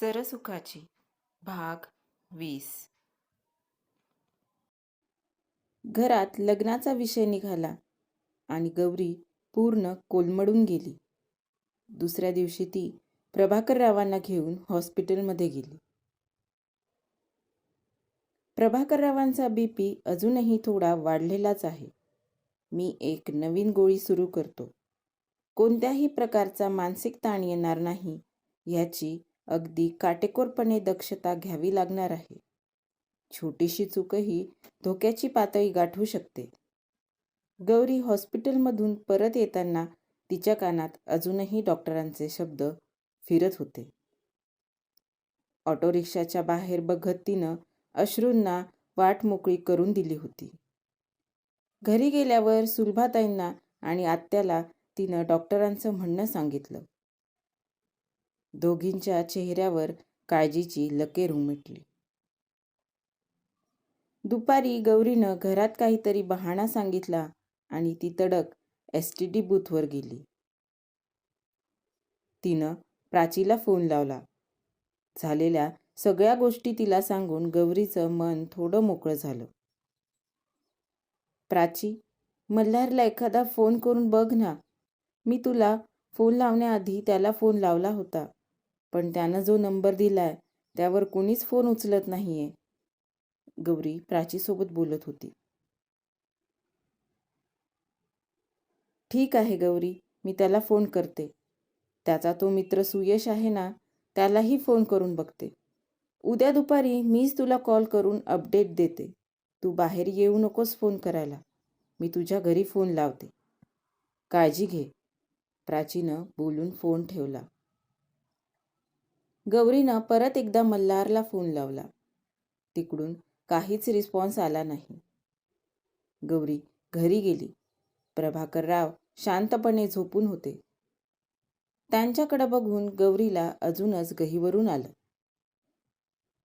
सरसुखाची भाग 20. घरात लग्नाचा विषय निघाला आणि गौरी पूर्ण कोलमडून गेली. दुसऱ्या दिवशी ती प्रभाकररावांना घेऊन हॉस्पिटलमध्ये गेली. प्रभाकररावांचा BP अजूनही थोडा वाढलेलाच आहे. मी एक नवीन गोळी सुरू करतो. कोणत्याही प्रकारचा मानसिक ताण येणार नाही याची अगदी काटेकोरपणे दक्षता घ्यावी लागणार आहे. छोटीशी चूकही धोक्याची पातळी गाठवू शकते. गौरी हॉस्पिटलमधून परत येताना तिच्या कानात अजूनही डॉक्टरांचे शब्द फिरत होते. ऑटो रिक्षाच्या बाहेर बघत तिनं अश्रूंना वाट मोकळी करून दिली होती. घरी गेल्यावर सुलभाताईंना आणि आत्याला तिनं डॉक्टरांचं म्हणणं सांगितलं. दोघींच्या चेहऱ्यावर काळजीची लकीर उमटली. दुपारी गौरीनं घरात काहीतरी बहाणा सांगितला आणि ती तडक STD बूथवर गेली. तिनं प्राचीला फोन लावला. झालेल्या सगळ्या गोष्टी तिला सांगून गौरीचं मन थोडं मोकळं झालं. प्राची, मल्हारला एखादा फोन करून बघ ना. मी तुला फोन लावण्याआधी त्याला फोन लावला होता, पण त्यानं जो नंबर दिलाय त्यावर कोणीच फोन उचलत नाहीये. गौरी प्राचीसोबत बोलत होती. ठीक आहे गौरी, मी त्याला फोन करते. त्याचा तो मित्र सुयश आहे ना, त्यालाही फोन करून बघते. उद्या दुपारी मीच तुला कॉल करून अपडेट देते. तू बाहेर येऊ नकोस फोन करायला. मी तुझ्या घरी फोन लावते. काळजी घे. प्राचीनं बोलून फोन ठेवला. गौरीनं परत एकदा मल्हारला फोन लावला. तिकडून काहीच रिस्पॉन्स आला नाही. गौरी घरी गेली. प्रभाकरराव शांतपणे झोपून होते. त्यांच्याकडे बघून गौरीला अजूनच गहिवरून आलं.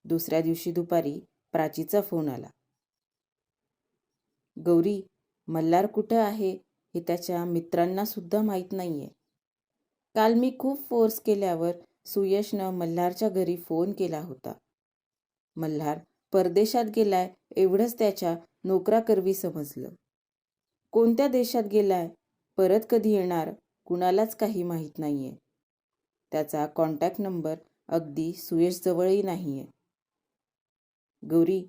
दुसऱ्या दिवशी दुपारी प्राचीचा फोन आला. गौरी, मल्हार कुठं आहे हे त्याच्या मित्रांना सुद्धा माहीत नाहीये. काल मी खूप फोर्स केल्यावर सुयशनं मल्हारच्या घरी फोन केला होता. मल्हार परदेशात गेलाय एवढंच त्याच्या नोकराकरवी समजलं. कोणत्या देशात गेलाय, परत कधी येणार, कुणालाच काही माहीत नाहीये. त्याचा कॉन्टॅक्ट नंबर अगदी सुयशजवळही नाहीये. गौरी,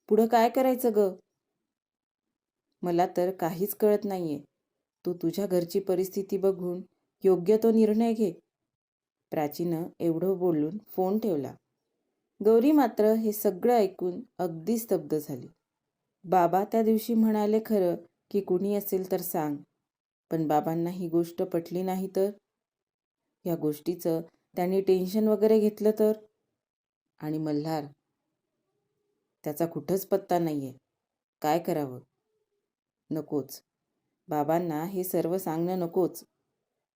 पुढं काय करायचं ग? मला तर काहीच कळत नाहीये. तू तुझ्या घरची परिस्थिती बघून योग्य तो निर्णय घे. प्राचीनं एवढं बोलून फोन ठेवला. गौरी मात्र हे सगळं ऐकून अगदी स्तब्ध झाली. बाबा त्या दिवशी म्हणाले खरं की कुणी असेल तर सांग, पण बाबांना ही गोष्ट पटली नाही तर? या गोष्टीचं त्यांनी टेन्शन वगैरे घेतलं तर? आणि मल्हार, त्याचा कुठंच पत्ता नाहीये. काय करावं? नकोच. बाबांना हे सर्व सांगणं नकोच.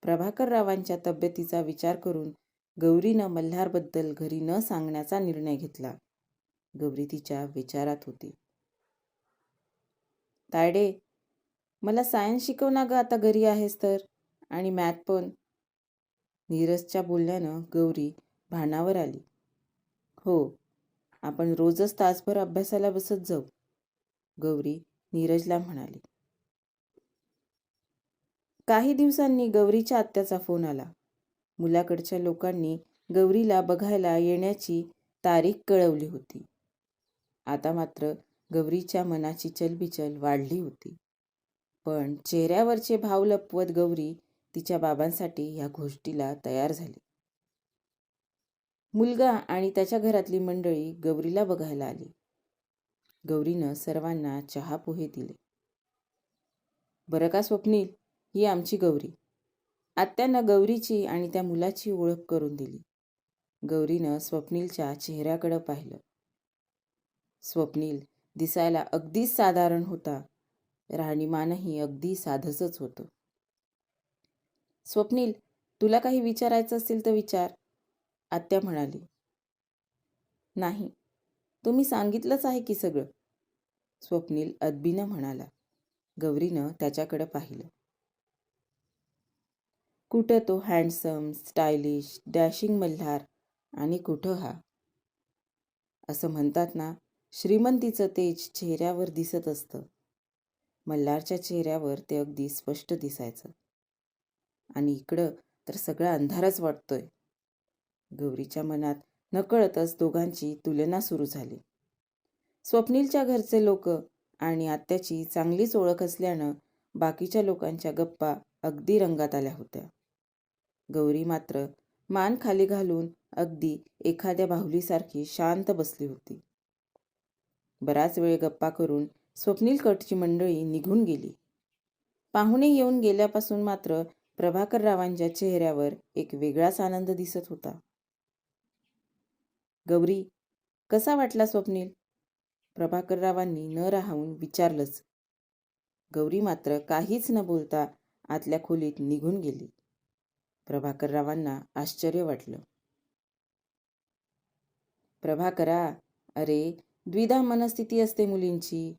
प्रभाकररावांच्या तब्येतीचा विचार करून गौरीनं मल्हारबद्दल घरी न सांगण्याचा निर्णय घेतला. गौरी तिच्या विचारात होती. तायडे, मला सायन्स शिकव ना ग आता घरी आहेस तर, आणि मॅथ पण. नीरजच्या बोलण्यानं गौरी भानावर आली. हो, आपण रोजच तासभर अभ्यासाला बसत जाऊ, गौरी नीरजला म्हणाली. काही दिवसांनी गौरीच्या आत्याचा फोन आला. मुलाकडच्या लोकांनी गौरीला बघायला येण्याची तारीख कळवली होती. आता मात्र गौरीच्या मनाची चलबिचल वाढली होती. पण चेहऱ्यावरचे भाव लपवत गौरी तिच्या बाबांसाठी या गोष्टीला तयार झाली. मुलगा आणि त्याच्या घरातली मंडळी गौरीला बघायला आली. गौरीनं सर्वांना चहा पोहे दिले. बरं का स्वप्नील, ही आमची गौरी. आत्यानं गौरीची आणि त्या मुलाची ओळख करून दिली. गौरीनं स्वप्नीलच्या चेहऱ्याकडे पाहिलं. स्वप्नील दिसायला अगदीच साधारण होता. राहणीमानही अगदी साधंच होतं. स्वप्नील, तुला काही विचारायचं असेल तर विचार, आत्या म्हणाली. नाही, तुम्ही सांगितलंच आहे की सगळं, स्वप्नील अदबीनं म्हणाला. गौरीनं त्याच्याकडे पाहिलं. कुठं तो हँडसम, स्टायलिश, डॅशिंग मल्हार आणि कुठं हा? असं म्हणतात ना, श्रीमंतीचं तेज चेहऱ्यावर दिसत असतं. मल्हारच्या चेहऱ्यावर ते अगदी स्पष्ट दिसायचं. आणि इकडं तर सगळा अंधारच वाटतोय. गौरीच्या मनात नकळतच दोघांची तुलना सुरू झाली. स्वप्नीलच्या घरचे लोक आणि आत्याची चांगलीच ओळख असल्यानं बाकीच्या लोकांच्या गप्पा अगदी रंगात आल्या होत्या. गौरी मात्र मान खाली घालून अगदी एखाद्या बाहुलीसारखी शांत बसली होती. बराच वेळ गप्पा करून स्वप्नीलकडची मंडळी निघून गेली. पाहुणे येऊन गेल्यापासून मात्र प्रभाकररावांच्या चेहऱ्यावर एक वेगळाच आनंद दिसत होता. गौरी, कसा वाटला स्वप्नील? प्रभाकररावांनी न राहून विचारलंच. गौरी मात्र काहीच न बोलता आतल्या खोलीत निघून गेली. प्रभाकररावांना आश्चर्य वाटलं. प्रभाकरा, अरे द्विधा मनस्थिती असते मुलींची.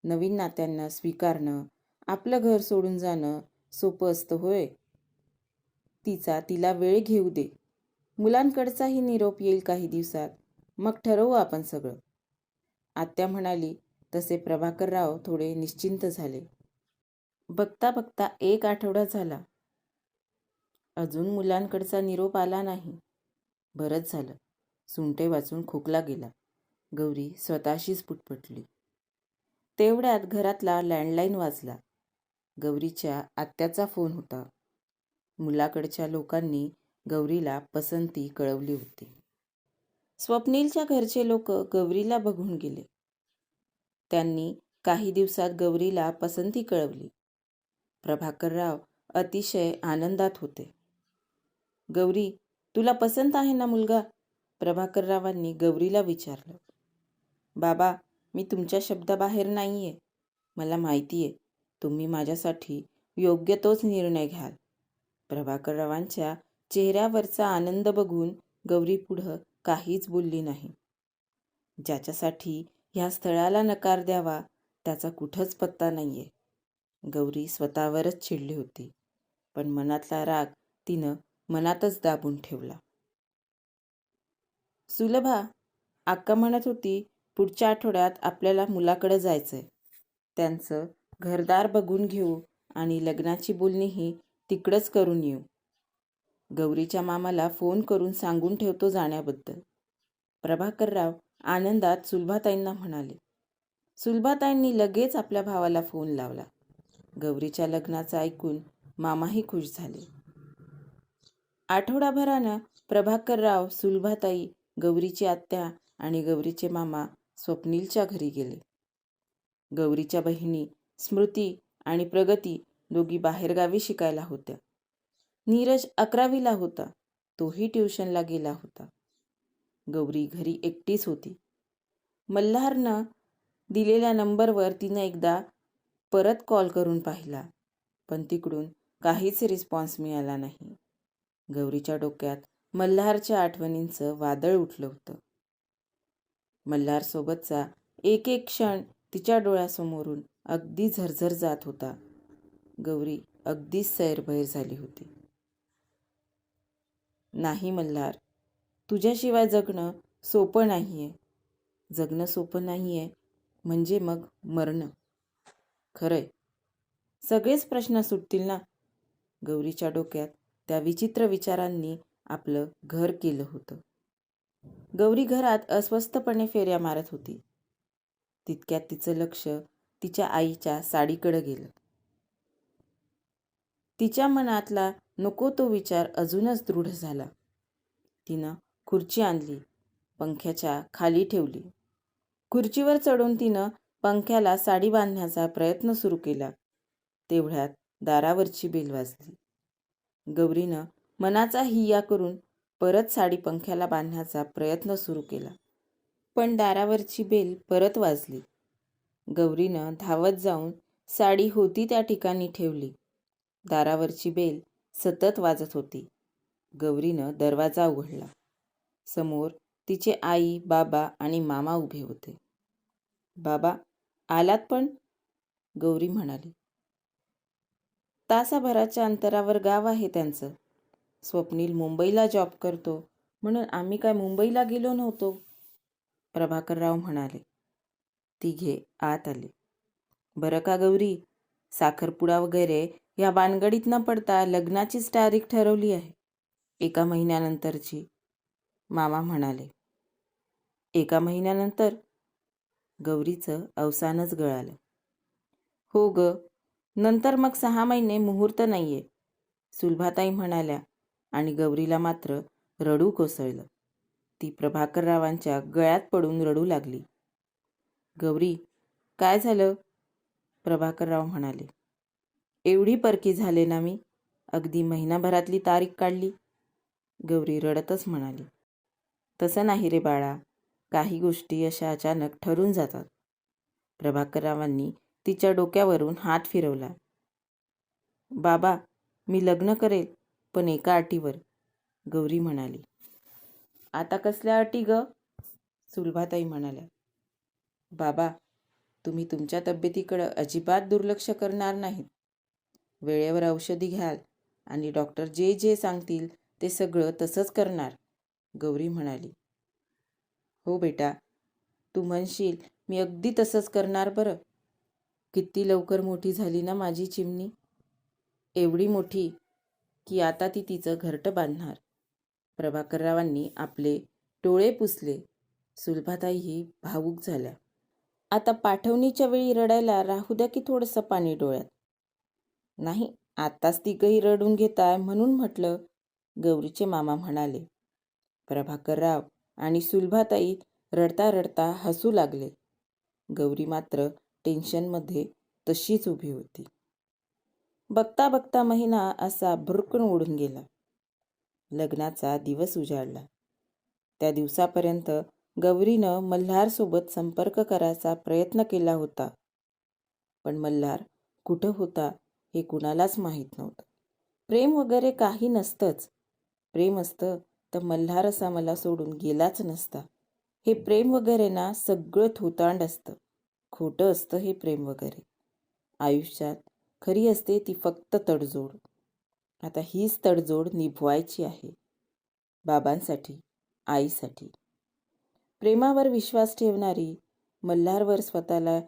नवीन नात्यांना स्वीकारणं, आपलं घर सोडून जाणं सोपं असतं होय? तिला वेळ घेऊ दे. मुलांकडचाही निरोप येईल काही दिवसात. मग ठरवू आपण सगळं. आत्या म्हणाली तसे प्रभाकरराव थोडे निश्चिंत झाले. बघता बघता 1 आठवडा झाला. अजून मुलांकडचा निरोप आला नाही. बरंच झालं. सुंटे वाचून खोकला गेला. गौरी स्वतःशीच पुटपुटली. तेवढ्यात घरातला लँडलाईन वाजला. गौरीच्या आत्याचा फोन होता. मुलाकडच्या लोकांनी गौरीला पसंती कळवली होती. स्वप्नीलच्या घरचे लोक गौरीला बघून गेले. त्यांनी काही दिवसात गौरीला पसंती कळवली. प्रभाकरराव अतिशय आनंदात होते. गौरी, तुला पसंत आहे ना मुलगा? प्रभाकररावांनी गौरीला विचारलं. बाबा, मी तुमच्या शब्दाबाहेर नाहीये. मला माहितीये तुम्ही माझ्यासाठी योग्य तोच निर्णय घ्याल. प्रभाकररावांच्या चेहऱ्यावरचा आनंद बघून गौरी पुढं काहीच बोलली नाही. ज्याच्यासाठी ह्या स्थळाला नकार द्यावा त्याचा कुठंच पत्ता नाहीये. गौरी स्वतःवरच चिडली होती, पण मनातला राग तिनं मनातच दाबून ठेवला. सुलभा, अक्का म्हणत होती पुढच्या आठवड्यात आपल्याला मुलाकडे जायचंय. त्यांचं घरदार बघून घेऊ आणि लग्नाची बोलणीही तिकडंच करून येऊ. गौरीच्या मामाला फोन करून सांगून ठेवतो जाण्याबद्दल. प्रभाकरराव आनंदात सुलभाताईंना म्हणाले. सुलभाताईंनी लगेच आपल्या भावाला फोन लावला. गौरीच्या लग्नाचं ऐकून मामाही खुश झाले. आठवडाभरानं प्रभाकरराव, सुलभाताई, गौरीची आत्या आणि गौरीचे मामा स्वप्नीलच्या घरी गेले. गौरीच्या बहिणी स्मृती आणि प्रगती दोघी बाहेरगावी शिकायला होत्या. नीरज 11वीला होता. तोही ट्युशनला गेला होता. गौरी घरी एकटीच होती. मल्हारनं दिलेल्या नंबरवर तिनं एकदा परत कॉल करून पाहिला, पण तिकडून काहीच रिस्पॉन्स मिळाला नाही. गौरीच्या डोक्यात मल्हारच्या आठवणींचं वादळ उठलं होतं. मल्हारसोबतचा एक एक क्षण तिच्या डोळ्यासमोरून अगदी झरझर जात होता. गौरी अगदीच सैरभैर झाली होती. नाही मल्हार, तुझ्याशिवाय जगणं सोपं नाहीये. जगणं सोपं नाहीये म्हणजे मग मरणं. खरंय, सगळेच प्रश्न सुटतील ना? गौरीच्या डोक्यात त्या विचित्र विचारांनी आपलं घर केलं होतं. गौरी घरात अस्वस्थपणे फेऱ्या मारत होती. तितक्यात तिचं लक्ष तिच्या आईच्या साडीकडे गेलं. तिच्या मनातला नको तो विचार अजूनच दृढ झाला. तिनं खुर्ची आणली, पंख्याच्या खाली ठेवली. खुर्चीवर चढून तिनं पंख्याला साडी बांधण्याचा प्रयत्न सुरू केला. तेवढ्यात दारावरची बेल वाजली. गौरीनं मनाचा हिय्या करून परत साडी पंख्याला बांधण्याचा प्रयत्न सुरू केला, पण दारावरची बेल परत वाजली. गौरीनं धावत जाऊन साडी होती त्या ठिकाणी ठेवली. दारावरची बेल सतत वाजत होती. गौरीनं दरवाजा उघडला. समोर तिचे आई, बाबा आणि मामा उभे होते. बाबा, आलात पण? गौरी म्हणाली. तासाभराच्या अंतरावर गाव आहे त्यांचं. स्वप्नील मुंबईला जॉब करतो. म्हणून आम्ही काय मुंबईला गेलो नव्हतो, प्रभाकरराव म्हणाले. तिघे आत आले. बरं का गौरी, साखरपुडा वगैरे या भानगडीत न पडता लग्नाचीच तारीख ठरवली आहे. 1 महिन्यानंतरची, मामा म्हणाले. 1 महिन्यानंतर? गौरीचं अवसानच गळालं. हो ग, नंतर मग 6 महिने मुहूर्त नाहीये, सुलभाताई म्हणाल्या आणि गौरीला मात्र रडू कोसळलं. ती प्रभाकररावांच्या गळ्यात पडून रडू लागली. गौरी, काय झालं? प्रभाकरराव म्हणाले. एवढी परकी झाले ना मी, अगदी महिनाभरातली तारीख काढली. गौरी रडतच म्हणाली. तसं नाही रे बाळा, काही गोष्टी अशा अचानक ठरून जातात. प्रभाकररावांनी तिच्या डोक्यावरून हात फिरवला. बाबा, मी लग्न करेल, पण एका अटीवर, गौरी म्हणाली. आता कसल्या अटी ग? सुलभाताई म्हणाल्या. बाबा, तुम्ही तुमच्या तब्येतीकडं अजिबात दुर्लक्ष करणार नाहीत. वेळेवर औषधी घ्याल आणि डॉक्टर जे जे सांगतील ते सगळं तसंच करणार, गौरी म्हणाली. हो बेटा, तू म्हणशील मी अगदी तसंच करणार बरं. किती लवकर मोठी झाली ना माझी चिमणी. एवढी मोठी की आता ती तिचं घरटं बांधणार. प्रभाकररावांनी आपले डोळे पुसले. सुलभाताईही भावूक झाल्या. आता पाठवणीच्या वेळी रडायला राहू द्या की थोडंसं पाणी डोळ्यात. नाही, आत्ताच तिघही रडून घेताय म्हणून म्हटलं, गौरीचे मामा म्हणाले. प्रभाकरराव आणि सुलभाताई रडता रडता हसू लागले. गौरी मात्र टेन्शनमध्ये तशीच उभी होती. बघता बघता महिना असा भुरकून उडून गेला. लग्नाचा दिवस उजाडला. त्या दिवसापर्यंत गौरीनं मल्हारसोबत संपर्क करायचा प्रयत्न केला होता. पण मल्हार कुठं होता हे कुणालाच माहीत नव्हतं. प्रेम वगैरे काही नसतंच. प्रेम असतं तर मल्हार असा मला सोडून गेलाच नसता. हे प्रेम वगैरे ना सगळं थोतांड असतं. खोटं असतं हे प्रेम वगैरे. आयुष्यात खरी असते ती फक्त तडजोड. आता हीच तडजोड निभवायची आहे. बाबांसाठी, आईसाठी. प्रेमावर विश्वास ठेवणारी, मल्हारवर स्वतःला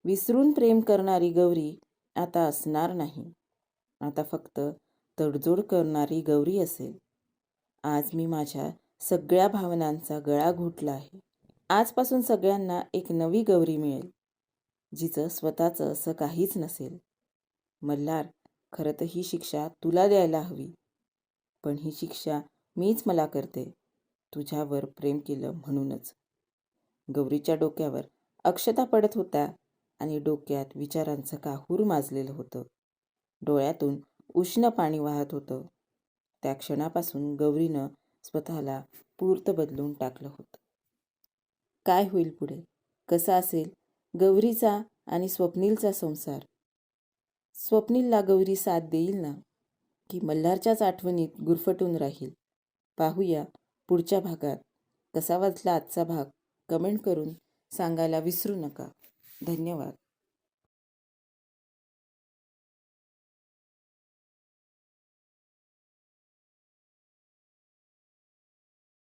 विसरून प्रेम करणारी गौरी आता असणार नाही. आता फक्त तडजोड करणारी गौरी असेल. आज मी माझ्या सगळ्या भावनांचा गळा घोटला आहे. आजपासून सगळ्यांना एक नवी गौरी मिळेल, जिचं स्वतःचं असं काहीच नसेल. मल्हार, खरं तर ही शिक्षा तुला द्यायला हवी, पण ही शिक्षा मीच मला करते, तुझ्यावर प्रेम केलं म्हणूनच. गौरीच्या डोक्यावर अक्षता पडत होत्या आणि डोक्यात विचारांचं काहूर माजलेलं होतं. डोळ्यातून उष्ण पाणी वाहत होतं. त्या क्षणापासून गौरीनं स्वतःला पूर्त बदलून टाकलं होतं. काय होईल पुढे? कसा असेल गौरीचा आणि स्वप्नीलचा संसार? स्वप्नीलला गौरी साथ देईल ना, की मल्हारच्याच आठवणीत गुरफटून राहील? पाहूया पुढच्या भागात. कसा वाचला आजचा भाग कमेंट करून सांगायला विसरू नका. धन्यवाद.